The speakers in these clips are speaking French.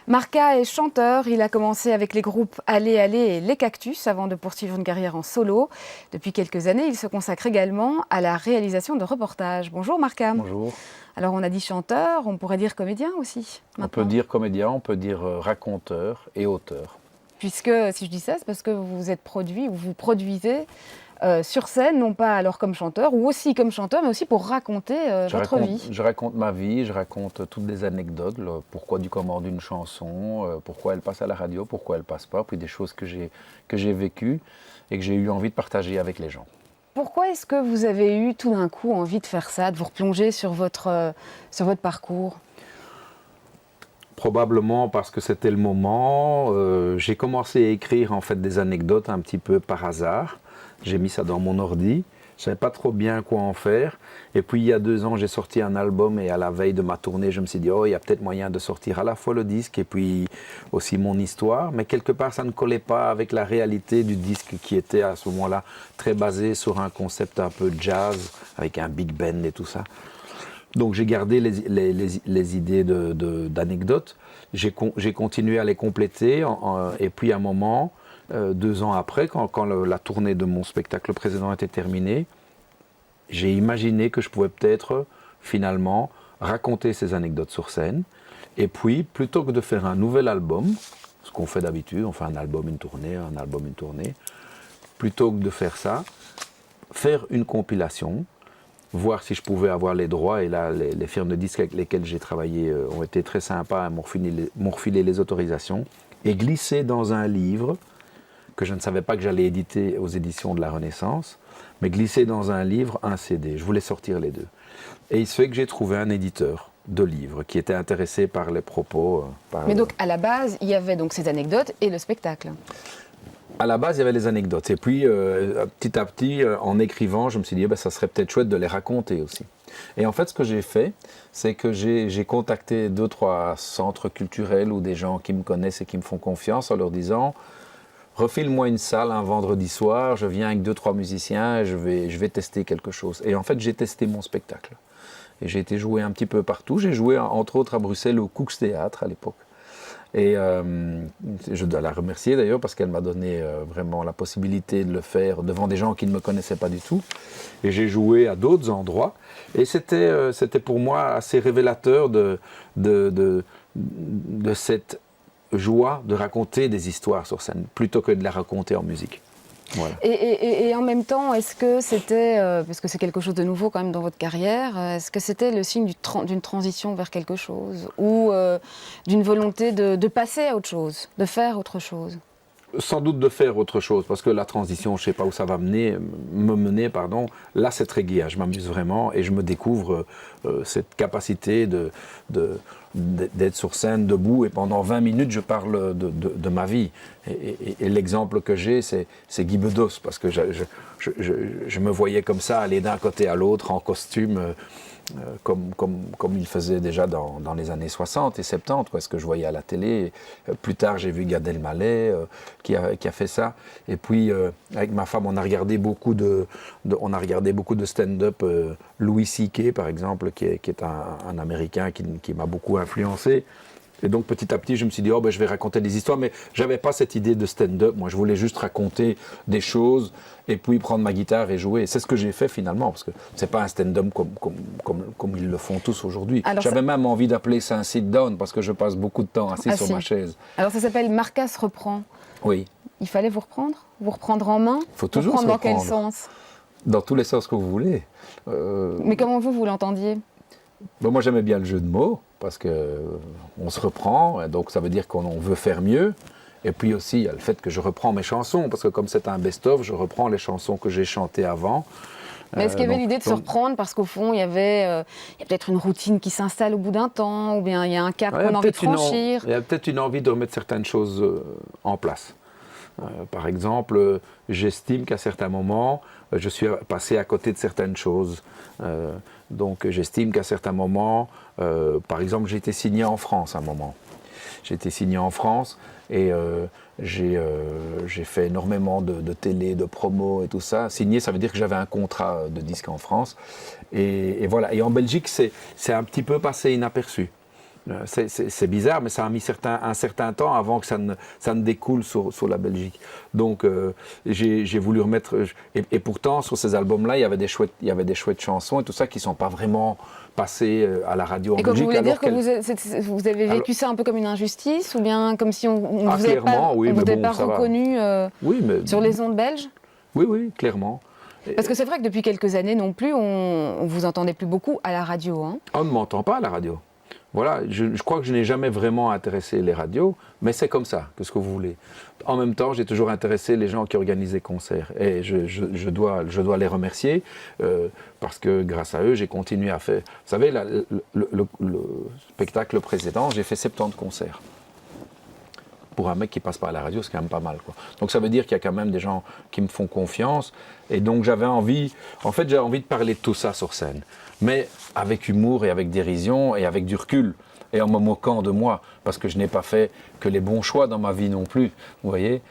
Marca est chanteur, il a commencé avec les groupes Allez Allez et Les Cactus avant de poursuivre une carrière en solo. Depuis quelques années, il se consacre également à la réalisation de reportages. Bonjour Marca. Bonjour. Alors on a dit chanteur, on pourrait dire comédien aussi maintenant. On peut dire comédien, on peut dire raconteur et auteur. Puisque si je dis ça, c'est parce que vous êtes produit ou vous produisez sur scène, non pas alors comme chanteur, ou aussi comme chanteur, mais aussi pour raconter votre vie. Je raconte ma vie, je raconte toutes les anecdotes, le pourquoi du comment d'une chanson, pourquoi elle passe à la radio, pourquoi elle passe pas, puis des choses que j'ai vécues et que j'ai eu envie de partager avec les gens. Pourquoi est-ce que vous avez eu tout d'un coup envie de faire ça, de vous replonger sur votre parcours ? Probablement parce que c'était le moment. J'ai commencé à écrire en fait des anecdotes un petit peu par hasard. J'ai mis ça dans mon ordi. Je savais pas trop bien quoi en faire. Et puis il y a 2 ans, j'ai sorti un album et à la veille de ma tournée, je me suis dit oh il y a peut-être moyen de sortir à la fois le disque et puis aussi mon histoire. Mais quelque part ça ne collait pas avec la réalité du disque qui était à ce moment-là très basé sur un concept un peu jazz avec un big band et tout ça. Donc j'ai gardé les idées d'anecdotes, j'ai continué à les compléter et puis à un moment, 2 ans après, quand la tournée de mon spectacle précédent était terminée, j'ai imaginé que je pouvais peut-être finalement raconter ces anecdotes sur scène et puis plutôt que de faire un nouvel album, ce qu'on fait d'habitude, on fait un album, une tournée, plutôt que de faire ça, faire une compilation, voir si je pouvais avoir les droits. Et là, les firmes de disques avec lesquelles j'ai travaillé ont été très sympas, m'ont refilé les autorisations, et glisser dans un livre, que je ne savais pas que j'allais éditer aux éditions de la Renaissance, mais glisser dans un livre un CD. Je voulais sortir les deux. Et il se fait que j'ai trouvé un éditeur de livres qui était intéressé par les propos. Mais donc, à la base, il y avait donc ces anecdotes et le spectacle. À la base, il y avait les anecdotes. Et puis, petit à petit, en écrivant, je me suis dit, ça serait peut-être chouette de les raconter aussi. Et en fait, ce que j'ai fait, c'est que j'ai contacté 2-3 centres culturels ou des gens qui me connaissent et qui me font confiance en leur disant, refile-moi une salle un vendredi soir, je viens avec 2-3 musiciens et je vais tester quelque chose. Et en fait, j'ai testé mon spectacle. Et j'ai été jouer un petit peu partout. J'ai joué, entre autres, à Bruxelles au Cook's Théâtre à l'époque. Et je dois la remercier d'ailleurs parce qu'elle m'a donné vraiment la possibilité de le faire devant des gens qui ne me connaissaient pas du tout. Et j'ai joué à d'autres endroits. Et c'était pour moi assez révélateur de cette joie de raconter des histoires sur scène plutôt que de la raconter en musique. Voilà. Et en même temps, est-ce que c'était, parce que c'est quelque chose de nouveau quand même dans votre carrière, est-ce que c'était le signe d'une transition vers quelque chose ou d'une volonté de passer à autre chose, de faire autre chose ? Sans doute de faire autre chose, parce que la transition, je ne sais pas où ça va me mener. Là, c'est très gai, je m'amuse vraiment et je me découvre cette capacité d'être sur scène, debout, et pendant 20 minutes, je parle de ma vie. Et l'exemple que j'ai, c'est Guy Bedos, parce que je me voyais comme ça, aller d'un côté à l'autre en costume, comme il faisait déjà dans les années 60 et 70, ce que je voyais à la télé. Plus tard, j'ai vu Gad Elmaleh qui a fait ça. Et puis, avec ma femme, on a regardé beaucoup de stand-up. Louis C.K., par exemple, qui est un Américain qui m'a beaucoup influencé. Et donc, petit à petit, je me suis dit, je vais raconter des histoires. Mais je n'avais pas cette idée de stand-up. Moi, je voulais juste raconter des choses et puis prendre ma guitare et jouer. Et c'est ce que j'ai fait finalement, parce que ce n'est pas un stand-up comme ils le font tous aujourd'hui. J'avais même envie d'appeler ça un sit-down, parce que je passe beaucoup de temps assis sur ma chaise. Alors, ça s'appelle Marca se reprend. Oui. Il fallait vous reprendre ? Vous reprendre en main ? Il faut toujours se reprendre. reprendre. Dans quel sens ? Dans tous les sens que vous voulez. Mais comment vous l'entendiez ? Moi, j'aimais bien le jeu de mots, parce qu'on se reprend, donc ça veut dire qu'on veut faire mieux. Et puis aussi, il y a le fait que je reprends mes chansons, parce que comme c'est un best-of, je reprends les chansons que j'ai chantées avant. Mais est-ce qu'il y avait l'idée de se reprendre parce qu'au fond, il y a peut-être une routine qui s'installe au bout d'un temps, ou bien il y a un cap qu'on a envie de franchir ? Il y a peut-être une envie de remettre certaines choses en place. Par exemple, j'estime qu'à certains moments, je suis passé à côté de certaines choses. Donc j'estime qu'à certains moments, par exemple, j'ai été signé en France à un moment. J'ai été signé en France et j'ai fait énormément de télé, de promo et tout ça. Signé, ça veut dire que j'avais un contrat de disque en France. Et voilà. Et en Belgique, c'est un petit peu passé inaperçu. C'est bizarre, mais ça a mis un certain temps avant que ça ne découle sur la Belgique. Donc j'ai voulu remettre... Et pourtant, sur ces albums-là, il y avait des chouettes chansons et tout ça qui ne sont pas vraiment passées à la radio en Et comme Belgique. vous voulez dire que vous avez vécu ça un peu comme une injustice, ou bien comme si on ne vous avait pas, oui, mais bon, pas ça va. reconnu Oui, mais... sur les ondes belges? Oui, clairement. Parce que c'est vrai que depuis quelques années non plus, on vous entendait plus beaucoup à la radio. Hein. On ne m'entend pas à la radio. Voilà, je crois que je n'ai jamais vraiment intéressé les radios, mais c'est comme ça, qu'est-ce que vous voulez. En même temps, j'ai toujours intéressé les gens qui organisent des concerts, et je dois les remercier, parce que grâce à eux, j'ai continué à faire... Vous savez, le spectacle précédent, j'ai fait 70 concerts. Pour un mec qui passe pas à la radio, c'est quand même pas mal, quoi. Donc ça veut dire qu'il y a quand même des gens qui me font confiance. Et donc j'avais envie de parler de tout ça sur scène. Mais avec humour et avec dérision et avec du recul. Et en me moquant de moi. Parce que je n'ai pas fait que les bons choix dans ma vie non plus. Vous voyez,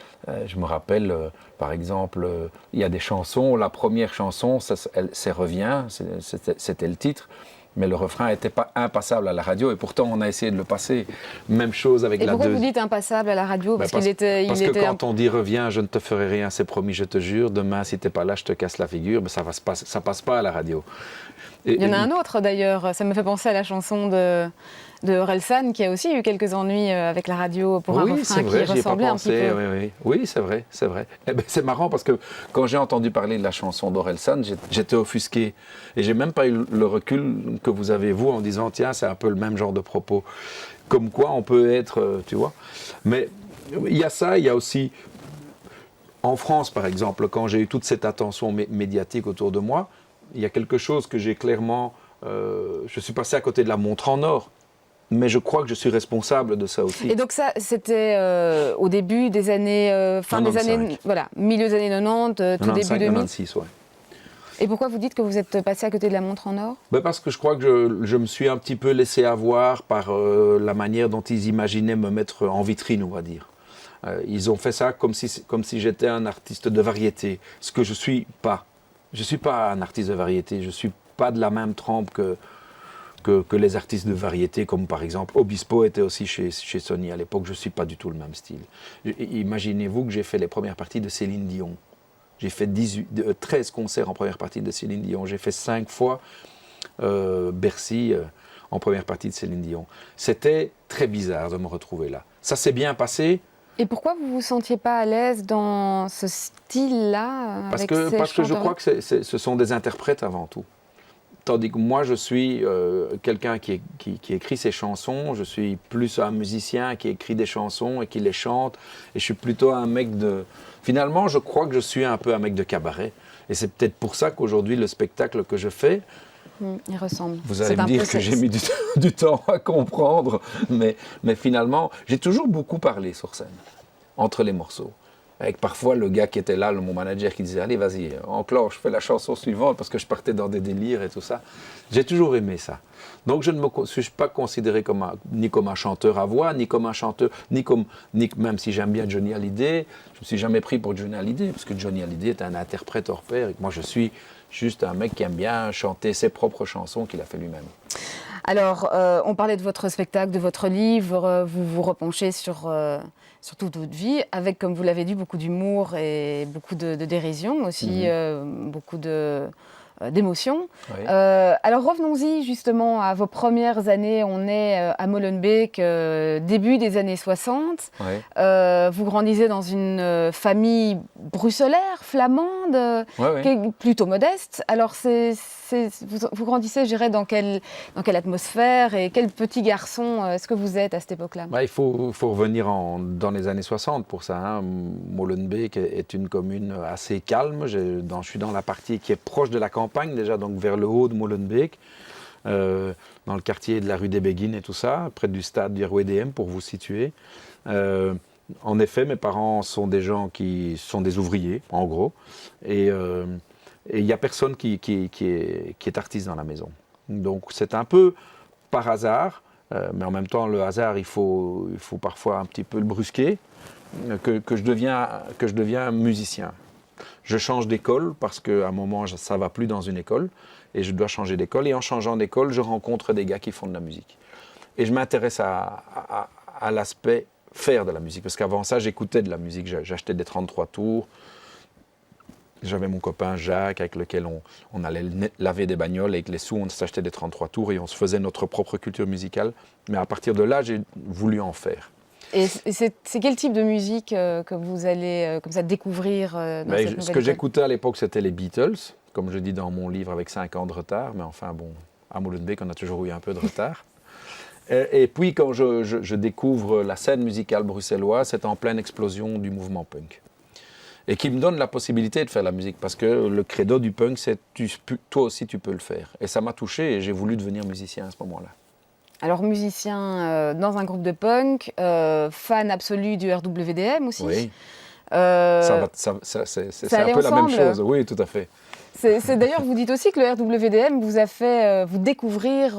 je me rappelle, par exemple, il y a des chansons. La première chanson, c'est Reviens, c'était le titre. Mais le refrain n'était pas impassable à la radio et pourtant on a essayé de le passer. Même chose avec la deuxième. Et pourquoi vous dites impassable à la radio? Parce que quand on dit reviens, je ne te ferai rien, c'est promis, je te jure. Demain, si t'es pas là, je te casse la figure. Ben, ça passe pas à la radio. Il y en a un autre d'ailleurs. Ça me fait penser à la chanson de Orelsan qui a aussi eu quelques ennuis avec la radio pour un refrain qui ressemblait un petit peu. Oui, c'est vrai. Eh ben, c'est marrant parce que quand j'ai entendu parler de la chanson d'Orelsan, j'étais offusqué. Et j'ai même pas eu le recul que vous avez, vous, en disant, tiens, c'est un peu le même genre de propos. Comme quoi on peut être, tu vois. Mais il y a ça, il y a aussi... En France, par exemple, quand j'ai eu toute cette attention médiatique autour de moi, il y a quelque chose que j'ai clairement... je suis passé à côté de la montre en or. Mais je crois que je suis responsable de ça aussi. Et donc ça, c'était au début des années... milieu des années 90, tout début 2000. 96, ouais. Et pourquoi vous dites que vous êtes passé à côté de la montre en or? Parce que je crois que je me suis un petit peu laissé avoir par la manière dont ils imaginaient me mettre en vitrine, on va dire. Ils ont fait ça comme si j'étais un artiste de variété, ce que je ne suis pas. Je ne suis pas un artiste de variété, je ne suis pas de la même trempe que les artistes de variété, comme par exemple Obispo était aussi chez Sony à l'époque. Je ne suis pas du tout le même style. Imaginez-vous que j'ai fait les premières parties de Céline Dion. J'ai fait 13 concerts en première partie de Céline Dion. J'ai fait 5 fois Bercy en première partie de Céline Dion. C'était très bizarre de me retrouver là. Ça s'est bien passé. Et pourquoi vous ne vous sentiez pas à l'aise dans ce style-là Parce que je crois que ce sont des interprètes avant tout. Tandis que moi, je suis quelqu'un qui écrit ses chansons, je suis plus un musicien qui écrit des chansons et qui les chante, et je suis plutôt un mec de... Finalement, je crois que je suis un peu un mec de cabaret. Et c'est peut-être pour ça qu'aujourd'hui, le spectacle que je fais... il ressemble. Vous allez me dire que j'ai mis du temps à comprendre, mais finalement, j'ai toujours beaucoup parlé sur scène, entre les morceaux. Avec parfois le gars qui était là, mon manager, qui disait « Allez, vas-y, enclenche, fais la chanson suivante » parce que je partais dans des délires et tout ça. J'ai toujours aimé ça. Donc je ne me suis pas considéré ni comme un chanteur à voix, ni comme un chanteur, même si j'aime bien Johnny Hallyday, je ne me suis jamais pris pour Johnny Hallyday, parce que Johnny Hallyday est un interprète hors pair, et que moi je suis juste un mec qui aime bien chanter ses propres chansons qu'il a fait lui-même. Alors, on parlait de votre spectacle, de votre livre, vous vous repenchez sur toute votre vie, avec, comme vous l'avez dit, beaucoup d'humour et beaucoup de dérision, mais aussi beaucoup d'émotions. Oui. Alors revenons-y justement à vos premières années. On est à Molenbeek, début des années 60. Oui. Vous grandissez dans une famille bruxellaire, flamande, qui est plutôt modeste. Alors vous grandissez, je dirais, dans quelle atmosphère et quel petit garçon est-ce que vous êtes à cette époque-là? Il faut revenir dans les années 60 pour ça. Hein. Molenbeek est une commune assez calme. Je suis dans la partie qui est proche de la campagne, déjà, donc vers le haut de Molenbeek, dans le quartier de la rue des Béguines et tout ça, près du stade du RWDM, pour vous situer. En effet, mes parents sont des gens qui sont des ouvriers, en gros, et il n'y a personne qui est artiste dans la maison. Donc c'est un peu par hasard, mais en même temps, le hasard, il faut parfois un petit peu le brusquer, que je deviens musicien. Je change d'école parce qu'à un moment, ça ne va plus dans une école et je dois changer d'école. Et en changeant d'école, je rencontre des gars qui font de la musique. et je m'intéresse à l'aspect faire de la musique. Parce qu'avant ça, j'écoutais de la musique, j'achetais des 33 tours. J'avais mon copain Jacques avec lequel on allait laver des bagnoles. Avec les sous, on s'achetait des 33 tours et on se faisait notre propre culture musicale. Mais à partir de là, j'ai voulu en faire. Et c'est quel type de musique que vous allez comme ça découvrir dans cette nouvelle Ce que école? j'écoutais à l'époque, c'était les Beatles, comme je dis dans mon livre, avec 5 ans de retard. Mais enfin, bon, à Molenbeek, on a toujours eu un peu de retard. Et puis, quand je découvre la scène musicale bruxelloise, c'est en pleine explosion du mouvement punk. Et qui me donne la possibilité de faire la musique, parce que le credo du punk, c'est toi aussi tu peux le faire. Et ça m'a touché et j'ai voulu devenir musicien à ce moment-là. Alors musicien dans un groupe de punk, fan absolu du RWDM aussi. Oui, c'est allait un peu la même ensemble. chose, oui, tout à fait. C'est d'ailleurs, vous dites aussi que le RWDM vous a fait vous découvrir,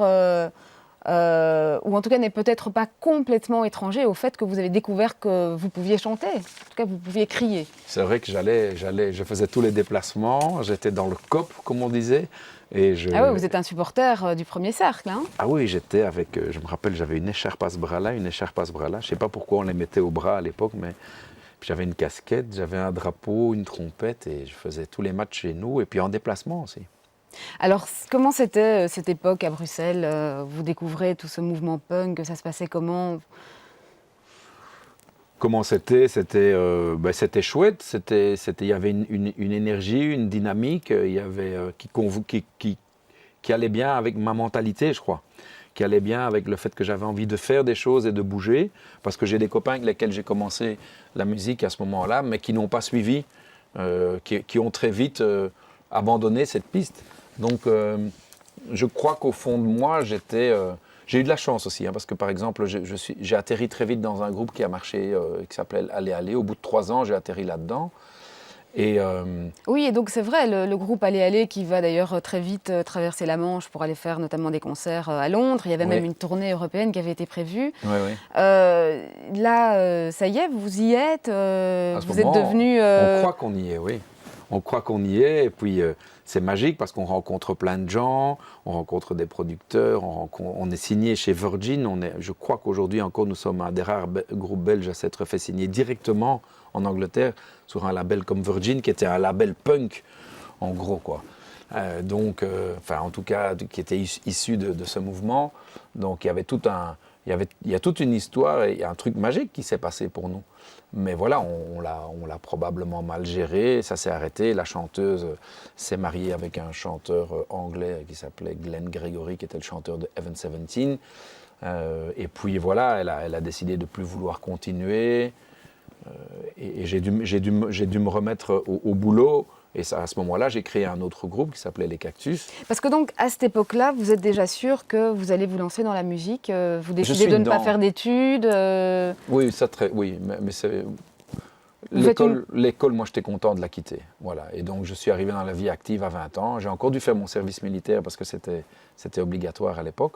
ou en tout cas n'est peut-être pas complètement étranger au fait que vous avez découvert que vous pouviez chanter, en tout cas vous pouviez crier. C'est vrai que je faisais tous les déplacements, j'étais dans le COP, comme on disait. Ah oui, vous êtes un supporter du premier cercle, hein? Ah oui, j'étais avec, je me rappelle, j'avais une écharpe à ce bras-là, une écharpe à ce bras-là. Je ne sais pas pourquoi on les mettait au bras à l'époque, mais j'avais une casquette, j'avais un drapeau, une trompette, et je faisais tous les matchs chez nous, et puis en déplacement aussi. Alors, comment c'était cette époque à Bruxelles? Vous découvrez tout ce mouvement punk, ça se passait comment? Comment c'était? C'était chouette, il y avait une énergie, une dynamique, il y avait, qui allait bien avec ma mentalité, je crois. Qui allait bien avec le fait que j'avais envie de faire des choses et de bouger, parce que j'ai des copains avec lesquels j'ai commencé la musique à ce moment-là, mais qui n'ont pas suivi, qui ont très vite abandonné cette piste. Donc, je crois qu'au fond de moi, j'ai eu de la chance aussi, hein, parce que par exemple, j'ai atterri très vite dans un groupe qui a marché, qui s'appelait Aller Aller. Au bout de 3 ans, j'ai atterri là-dedans. Oui, et donc c'est vrai, le groupe Aller Aller qui va d'ailleurs très vite traverser la Manche pour aller faire notamment des concerts à Londres. Il y avait même une tournée européenne qui avait été prévue. Là, ça y est, vous y êtes, vous êtes devenu... On croit qu'on y est, oui. On croit qu'on y est, et puis c'est magique parce qu'on rencontre plein de gens, on rencontre des producteurs, on est signé chez Virgin. Je crois qu'aujourd'hui encore, nous sommes un des rares groupes belges à s'être fait signer directement en Angleterre sur un label comme Virgin, qui était un label punk, en gros, quoi. En tout cas, qui était issu de ce mouvement. Donc, il y a toute une histoire et un truc magique qui s'est passé pour nous. Mais voilà, on l'a probablement mal géré, ça s'est arrêté. La chanteuse s'est mariée avec un chanteur anglais qui s'appelait Glenn Gregory, qui était le chanteur de Heaven 17. Et puis voilà, elle a décidé de ne plus vouloir continuer. Et j'ai dû me remettre au boulot. Et ça, à ce moment-là, j'ai créé un autre groupe qui s'appelait Les Cactus. Parce que donc, à cette époque-là, vous êtes déjà sûr que vous allez vous lancer dans la musique, vous décidez de ne pas faire d'études Oui, mais c'est... L'école, moi, j'étais content de la quitter. Voilà. Et donc, je suis arrivé dans la vie active à 20 ans. J'ai encore dû faire mon service militaire parce que c'était obligatoire à l'époque.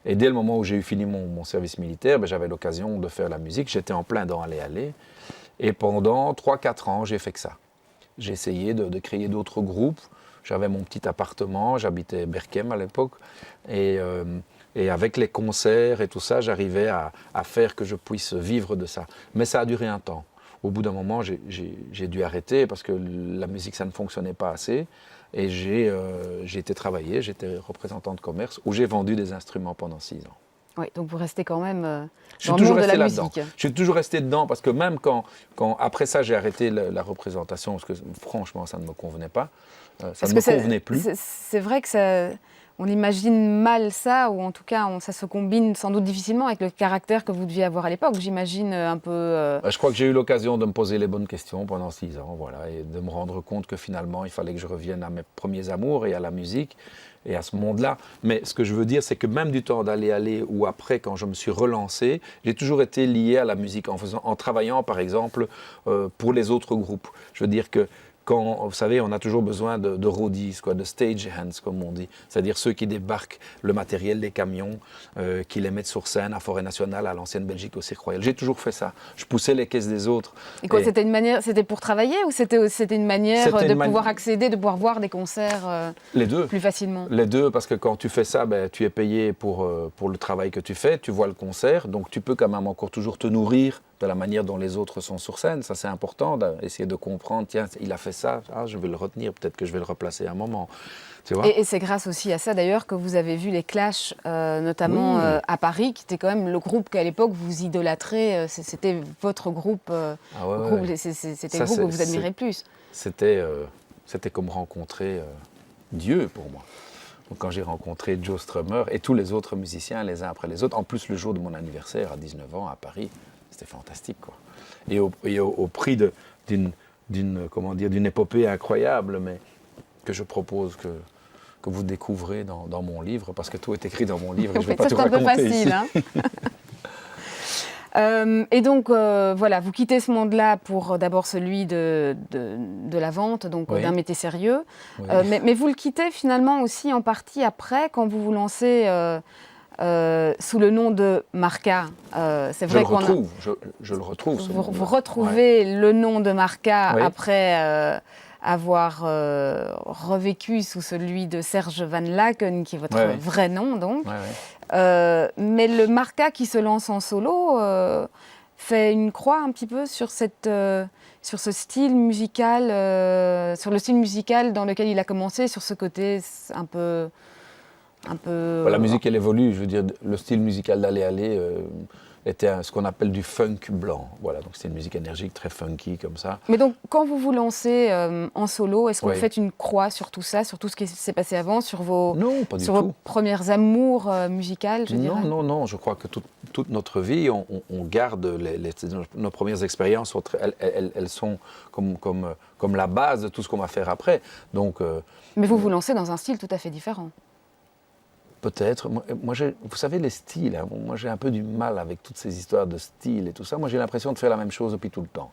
Et dès le moment où j'ai eu fini mon service militaire, j'avais l'occasion de faire la musique. J'étais en plein dans Aller Aller. Et pendant 3-4 ans, j'ai fait que ça. J'ai essayé de créer d'autres groupes. J'avais mon petit appartement, j'habitais Berchem à l'époque. Et avec les concerts et tout ça, j'arrivais à faire que je puisse vivre de ça. Mais ça a duré un temps. Au bout d'un moment, j'ai dû arrêter parce que la musique, ça ne fonctionnait pas assez. Et j'ai été travailler, j'étais représentant de commerce où j'ai vendu des instruments pendant 6 ans. Oui, donc vous restez quand même dans le monde de la musique. Je suis toujours resté dedans parce que même quand après ça j'ai arrêté la représentation parce que franchement ça ne me convenait pas, ça ne me convenait plus. C'est vrai que on imagine mal ça, ou en tout cas ça se combine sans doute difficilement avec le caractère que vous deviez avoir à l'époque, j'imagine un peu... Je crois que j'ai eu l'occasion de me poser les bonnes questions pendant 6 ans, voilà, et de me rendre compte que finalement il fallait que je revienne à mes premiers amours et à la musique. Et à ce monde-là. Mais ce que je veux dire, c'est que même du temps d'Aller Aller ou après, quand je me suis relancé, j'ai toujours été lié à la musique en travaillant, par exemple, pour les autres groupes. Je veux dire que quand, vous savez, on a toujours besoin de roadies, quoi, de stage hands, comme on dit. C'est-à-dire ceux qui débarquent le matériel des camions, qui les mettent sur scène à Forêt Nationale, à l'ancienne Belgique, au Cirque Royal. J'ai toujours fait ça. Je poussais les caisses des autres. Et quoi, c'était une manière, c'était pour travailler ou c'était une manière de pouvoir accéder, de pouvoir voir des concerts les deux. plus facilement? Les deux, parce que quand tu fais ça, ben, tu es payé pour le travail que tu fais, tu vois le concert, donc tu peux quand même encore toujours te nourrir de la manière dont les autres sont sur scène. Ça, c'est important d'essayer de comprendre, tiens, il a fait ça, je vais le retenir, peut-être que je vais le replacer à un moment. Tu vois? Et c'est grâce aussi à ça, d'ailleurs, que vous avez vu les Clash, notamment à Paris, qui était quand même le groupe qu'à l'époque vous idolâtrez, c'était votre groupe, c'était le groupe que vous admirez le plus. C'était comme rencontrer Dieu pour moi. Donc, quand j'ai rencontré Joe Strummer et tous les autres musiciens les uns après les autres, en plus le jour de mon anniversaire à 19 ans à Paris, c'était fantastique, quoi. Et au prix d'une épopée incroyable, mais que je propose que vous découvrez dans mon livre, parce que tout est écrit dans mon livre et je ne vais pas tout raconter ici. Hein. Et donc, voilà, vous quittez ce monde-là pour d'abord celui de la vente, donc d'un métier sérieux. Oui. Mais vous le quittez finalement aussi en partie après, quand vous vous lancez sous le nom de Marca. C'est vrai je le retrouve. Vous retrouvez le nom de Marca après avoir revécu sous celui de Serge Van Laken, qui est votre vrai nom, donc. Mais le Marca qui se lance en solo fait une croix un petit peu sur ce style musical, sur le style musical dans lequel il a commencé, sur ce côté un peu... La musique, elle évolue. Je veux dire, le style musical d'Aller Aller était ce qu'on appelle du funk blanc. Voilà, donc c'est une musique énergique, très funky comme ça. Mais donc, quand vous vous lancez en solo, est-ce que vous faites une croix sur tout ça, sur tout ce qui s'est passé avant, sur vos premières amours musicales, je dirais? Non. Je crois que toute notre vie, on garde nos premières expériences. Elles sont comme la base de tout ce qu'on va faire après. Donc, mais vous vous lancez dans un style tout à fait différent. Peut-être. Moi, vous savez, les styles, hein, moi j'ai un peu du mal avec toutes ces histoires de style et tout ça. Moi j'ai l'impression de faire la même chose depuis tout le temps.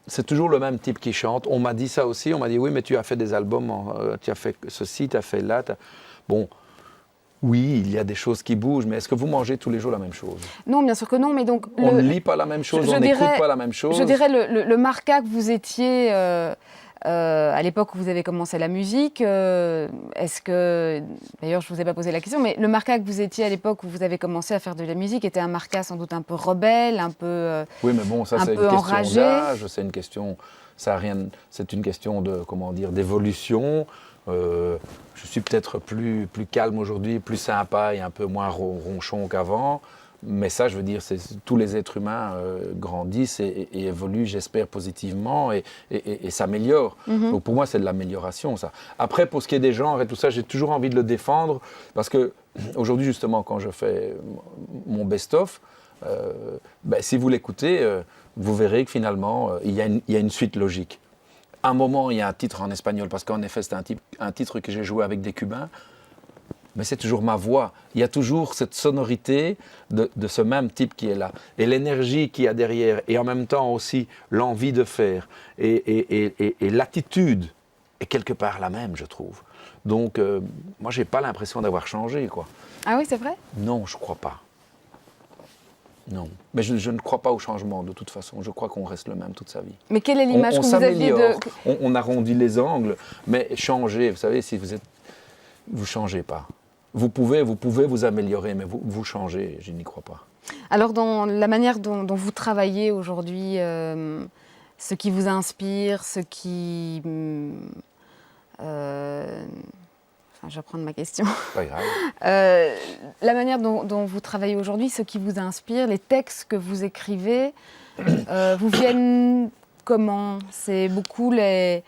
C'est toujours le même type qui chante. On m'a dit ça aussi, on m'a dit oui, mais tu as fait des albums, tu as fait ceci, tu as fait là. Bon, oui, il y a des choses qui bougent, mais est-ce que vous mangez tous les jours la même chose? Non, bien sûr que non, mais donc... On ne lit pas la même chose, on n'écoute pas la même chose. Je dirais le Marca que vous étiez... à l'époque où vous avez commencé la musique, est-ce que, d'ailleurs je ne vous ai pas posé la question, mais le Marca que vous étiez à l'époque où vous avez commencé à faire de la musique était un Marca sans doute un peu rebelle, un peu oui, mais bon, ça c'est une question d'âge, c'est une question, c'est une question de, comment dire, d'évolution. Je suis peut-être plus calme aujourd'hui, plus sympa et un peu moins ronchon qu'avant. Mais ça, je veux dire, tous les êtres humains grandissent et évoluent, j'espère, positivement et s'améliorent. Donc pour moi, c'est de l'amélioration, ça. Après, pour ce qui est des genres et tout ça, j'ai toujours envie de le défendre parce que aujourd'hui, justement, quand je fais mon best-of, si vous l'écoutez, vous verrez que finalement, il y a une suite logique. À un moment, il y a un titre en espagnol parce qu'en effet, c'est un titre que j'ai joué avec des Cubains. Mais c'est toujours ma voix. Il y a toujours cette sonorité de ce même type qui est là. Et l'énergie qu'il y a derrière, et en même temps aussi l'envie de faire, et l'attitude est quelque part la même, je trouve. Donc, moi, je n'ai pas l'impression d'avoir changé, quoi. Ah oui, c'est vrai? Non, je ne crois pas. Non. Mais je ne crois pas au changement, de toute façon. Je crois qu'on reste le même toute sa vie. Mais quelle est l'image que vous aviez de... On arrondit les angles, mais changer, vous savez, si vous ne changez pas. Vous pouvez vous améliorer, mais vous changez, je n'y crois pas. Alors, dans la manière dont vous travaillez aujourd'hui, ce qui vous inspire, ce qui... je vais reprendre ma question. Pas grave. La manière dont vous travaillez aujourd'hui, ce qui vous inspire, les textes que vous écrivez, vous viennent comment? C'est beaucoup les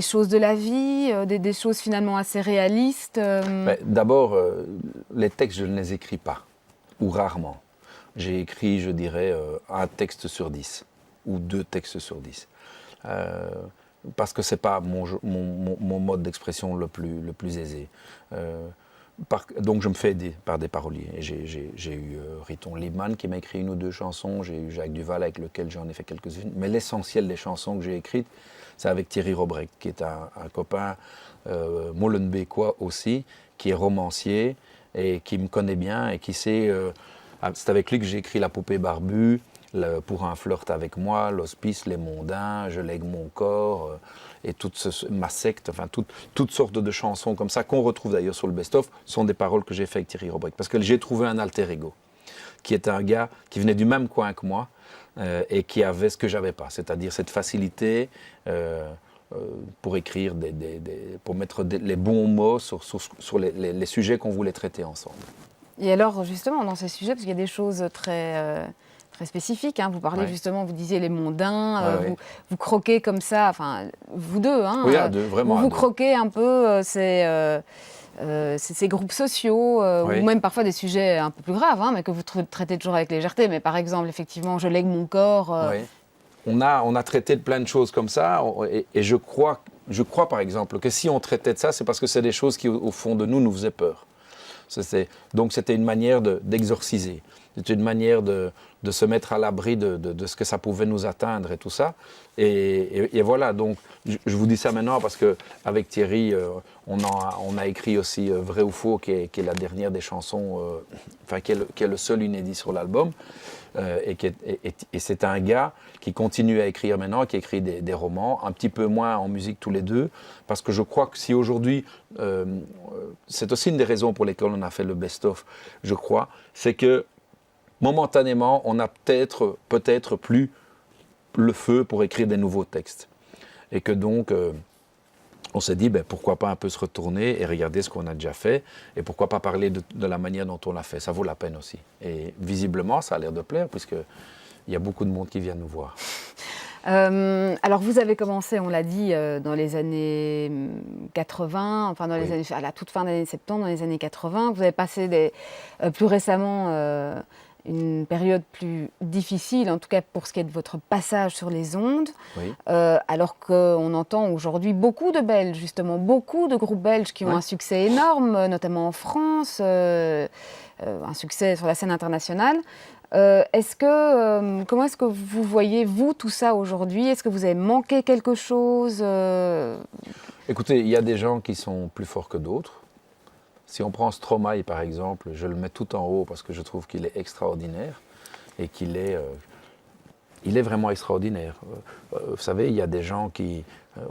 choses de la vie, des choses finalement assez réalistes. D'abord, les textes, je ne les écris pas, ou rarement. J'ai écrit, je dirais, un texte sur 10, ou 2 textes sur 10. Parce que ce n'est pas mon mode d'expression le plus aisé. Donc je me fais aider par des paroliers. Et j'ai eu Riton Liebman qui m'a écrit 1 ou 2 chansons, j'ai eu Jacques Duval avec lequel j'en ai fait quelques-unes. Mais l'essentiel des chansons que j'ai écrites, c'est avec Thierry Robrecht, qui est un copain molenbeekois aussi, qui est romancier et qui me connaît bien et qui sait... c'est avec lui que j'ai écrit La poupée barbue, Pour un flirt avec moi, L'hospice, Les mondains, Je lègue mon corps, et ma secte, enfin toutes sortes de chansons comme ça, qu'on retrouve d'ailleurs sur le best-of, sont des paroles que j'ai fait avec Thierry Robrecht. Parce que j'ai trouvé un alter ego, qui est un gars qui venait du même coin que moi, et qui avait ce que j'avais pas, c'est-à-dire cette facilité pour écrire, pour mettre les bons mots sur les sujets qu'on voulait traiter ensemble. Et alors, justement, dans ces sujets, parce qu'il y a des choses très spécifiques, hein, vous parlez justement, vous disiez les mondains, vous croquez comme ça, enfin, vous deux, hein, oui, à deux, vraiment. Vous croquez un peu ces groupes sociaux, ou même parfois des sujets un peu plus graves, hein, mais que vous traitez toujours avec légèreté. Mais par exemple, effectivement, Je lègue mon corps. On a traité de plein de choses comme ça, et je crois par exemple que si on traitait de ça, c'est parce que c'est des choses qui, au fond de nous faisaient peur. Donc c'était une manière d'exorciser, c'était une manière de se mettre à l'abri de ce que ça pouvait nous atteindre et tout ça. Et voilà, donc je vous dis ça maintenant parce qu'avec Thierry, on a écrit aussi Vrai ou Faux, qui est la dernière des chansons, qui est le seul inédit sur l'album. Et c'est un gars qui continue à écrire maintenant, qui écrit des romans, un petit peu moins en musique tous les deux, parce que je crois que si aujourd'hui, c'est aussi une des raisons pour lesquelles on a fait le best-of, je crois, c'est que momentanément, on n'a peut-être plus le feu pour écrire des nouveaux textes. Et que donc, on s'est dit, pourquoi pas un peu se retourner et regarder ce qu'on a déjà fait, et pourquoi pas parler de la manière dont on l'a fait. Ça vaut la peine aussi. Et visiblement, ça a l'air de plaire, puisqu'il y a beaucoup de monde qui vient nous voir. Alors vous avez commencé, on l'a dit, dans les années 80, enfin dans les années, à la toute fin des années 70, dans les années 80. Vous avez passé plus récemment une période plus difficile, en tout cas pour ce qui est de votre passage sur les ondes, alors qu'on entend aujourd'hui beaucoup de Belges, justement, beaucoup de groupes belges qui ont un succès énorme, notamment en France, un succès sur la scène internationale. Comment est-ce que vous voyez, vous, tout ça aujourd'hui? Est-ce que vous avez manqué quelque chose? Écoutez, il y a des gens qui sont plus forts que d'autres. Si on prend Stromae, par exemple, je le mets tout en haut parce que je trouve qu'il est extraordinaire et qu'il est vraiment extraordinaire. Vous savez, il y a des gens qui...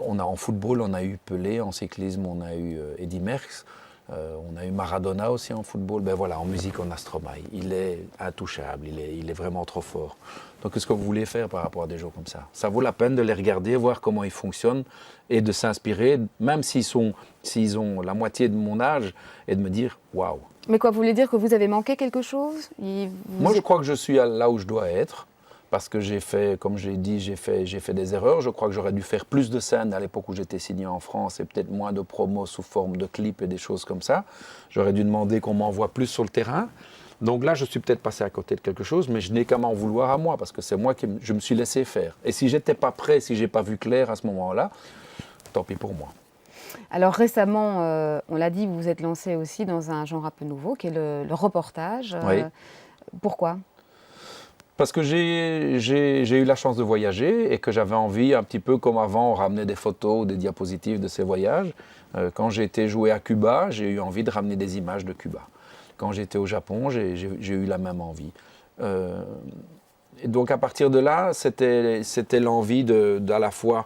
en football, on a eu Pelé, en cyclisme, on a eu Eddy Merckx, on a eu Maradona aussi en football. Ben voilà, en musique, on a Stromae. Il est intouchable, il est vraiment trop fort. Donc, qu'est-ce que vous voulez faire par rapport à des gens comme ça? Ça vaut la peine de les regarder, voir comment ils fonctionnent et de s'inspirer, même s'ils ont la moitié de mon âge, et de me dire « waouh ». Mais quoi, vous voulez dire que vous avez manqué quelque chose? Moi, je crois que je suis là où je dois être. Parce que j'ai fait, comme j'ai dit, j'ai fait des erreurs. Je crois que j'aurais dû faire plus de scènes à l'époque où j'étais signé en France et peut-être moins de promos sous forme de clips et des choses comme ça. J'aurais dû demander qu'on m'envoie plus sur le terrain. Donc là, je suis peut-être passé à côté de quelque chose, mais je n'ai qu'à m'en vouloir à moi parce que c'est moi qui je me suis laissé faire. Et si j'étais pas prêt, si j'ai pas vu clair à ce moment-là, tant pis pour moi. Alors récemment, on l'a dit, vous vous êtes lancé aussi dans un genre un peu nouveau, qui est le reportage. Oui. Pourquoi ? Parce que j'ai eu la chance de voyager et que j'avais envie, un petit peu comme avant, on ramenait des photos ou des diapositives de ces voyages. Quand j'ai été jouer à Cuba, j'ai eu envie de ramener des images de Cuba. Quand j'étais au Japon, j'ai eu la même envie. Et donc à partir de là, c'était l'envie d'à la fois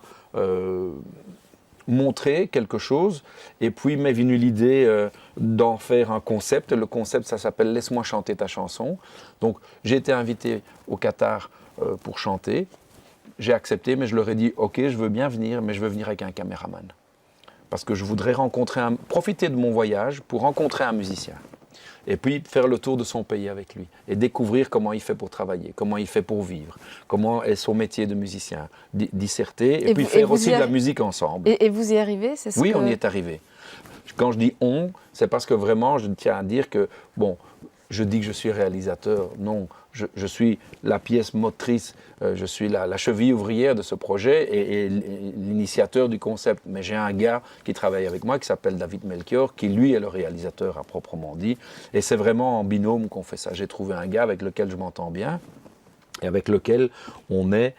montrer quelque chose, et puis m'est venue l'idée d'en faire un concept. Le concept, ça s'appelle « Laisse-moi chanter ta chanson ». Donc j'ai été invité au Qatar pour chanter. J'ai accepté, mais je leur ai dit « Ok, je veux bien venir, mais je veux venir avec un caméraman ». Parce que je voudrais profiter de mon voyage pour rencontrer un musicien. Et puis faire le tour de son pays avec lui et découvrir comment il fait pour travailler, comment il fait pour vivre, comment est son métier de musicien, disserter et puis faire aussi de la musique ensemble. Et vous y arrivez, c'est ça? Oui, on y est arrivé. Quand je dis « on », c'est parce que vraiment, je tiens à dire que, bon, je dis que je suis réalisateur. Non, je suis la pièce motrice, je suis la cheville ouvrière de ce projet et l'initiateur du concept. Mais j'ai un gars qui travaille avec moi qui s'appelle David Melchior, qui lui est le réalisateur à proprement dit. Et c'est vraiment en binôme qu'on fait ça. J'ai trouvé un gars avec lequel je m'entends bien et avec lequel on est,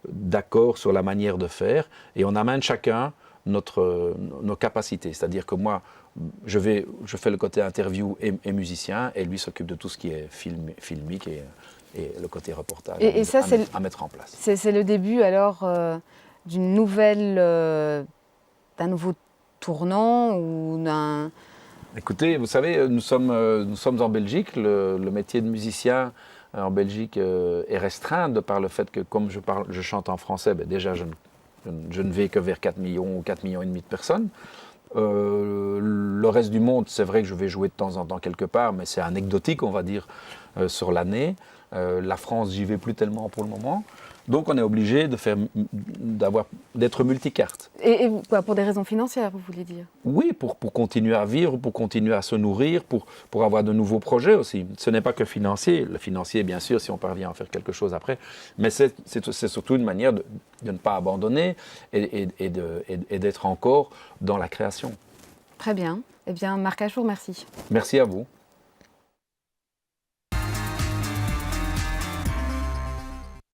d'accord sur la manière de faire. Et on amène chacun nos capacités. C'est-à-dire que moi, je fais le côté interview et musicien, et lui s'occupe de tout ce qui est filmique et le côté reportage Et ça, à mettre en place. C'est le début alors d'une nouvelle, d'un nouveau tournant ou d'un... Écoutez, vous savez, nous sommes en Belgique. Le métier de musicien en Belgique est restreint de par le fait que, comme je chante en français, ben déjà je ne vais que vers 4 millions ou 4 millions et demi de personnes. Le reste du monde, c'est vrai que je vais jouer de temps en temps quelque part, mais c'est anecdotique, on va dire, sur l'année. La France, j'y vais plus tellement pour le moment. Donc on est obligé d'être multicarte. Et quoi, pour des raisons financières, vous voulez dire? Oui, pour continuer à vivre, pour continuer à se nourrir, pour avoir de nouveaux projets aussi. Ce n'est pas que financier. Le financier, bien sûr, si on parvient à faire quelque chose après. Mais c'est surtout une manière de ne pas abandonner et d'être encore dans la création. Très bien. Eh bien, Marc Achour, merci. Merci à vous.